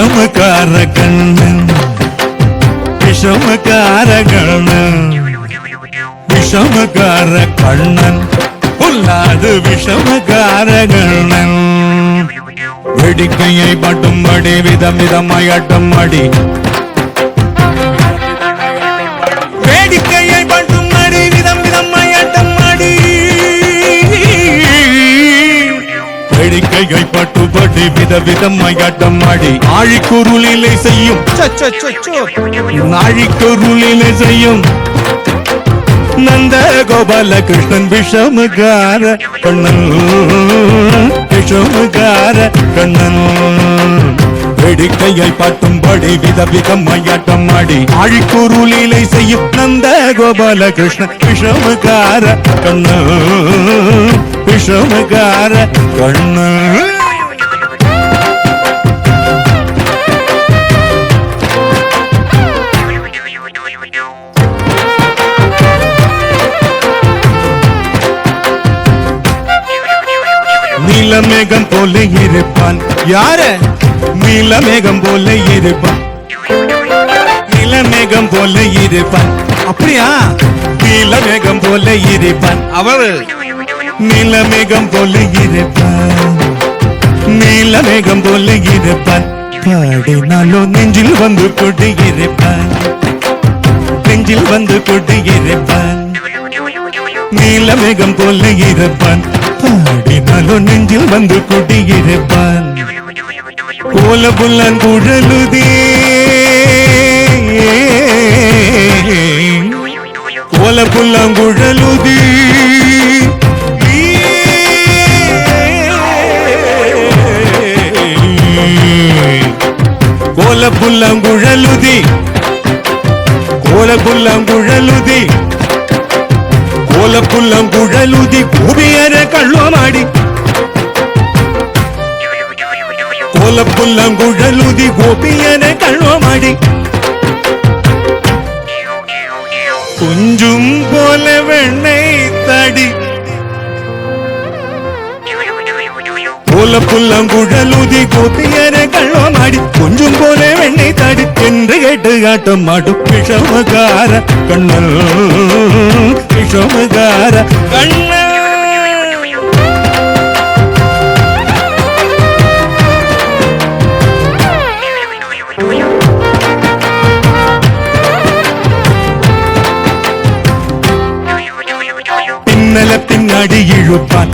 விஷமக்கார கண்ணன் விஷமக்கார கண்ணன் விஷமக்கார கண்ணன் பொல்லாது விஷமக்கார கண்ணன் வேடிக்கையை பட்டும் அடி விதம் விதமாய் அட்டம் அடி வேடிக்கையை பட்டும் அடி விதம் விதமாய் அட்டம் அடி வேடிக்கையை பட்டுப்படி விதவிதமாய் அட்டம் அடி ஆழிக்குருளிலை செய்யும் நாழிக்குருளிலை செய்யும் நந்த கோபால கிருஷ்ணன் விஷமகார கண்ணன் விஷமகார கண்ணன் வேடிக்கையை பாட்டும்படி விதவிதமாய் ஆட்டம் ஆடி ஆழிக்குருளிலை செய்யும் நந்த கோபால கிருஷ்ணன் விஷமகார கண்ணன் விஷமகார கண்ணன் நீலமேகம் போல இருப்பான் யார நீலமேகம் போல இருப்பான் நீலமேகம் போல இருப்பான் அப்படியா நீலமேகம் போல இருப்பான் அவரு நீலமேகம் போல இருப்பான் நீலமேகம் போல இருப்பான் பாடினாலும் நெஞ்சில் வந்து கொண்டு இருப்பான் நெஞ்சில் வந்து கொண்டு இருப்பான் நீலமேகம் போல இருப்பான் பாடினாலும் நெஞ்சில் வந்து குடியிருப்பான் கோல புல்லான் குழலுதே கோல புல்லான் குழலுதே கோல புல்லான் குழலுதி கோல புல்லான் குழலுதி கோலப்புள்ளங்குழலுதி கூபியர கள்ளமாடி கோலப்புள்ளங்குழலுதி கோபியர கள்ளமாடி கொஞ்சம் போல வெண்ணெய் தடி கோலப்புள்ளங்குழலுதி கோபியர கள்ளமாடி கொஞ்சம் போல வெண்ணெய் தடி என்று கேட்டு காட்டம் மாடும் விஷமகார கண்ணன் விஷமகார கண்ணன் பின்னல பின்னாடி இழுப்பான்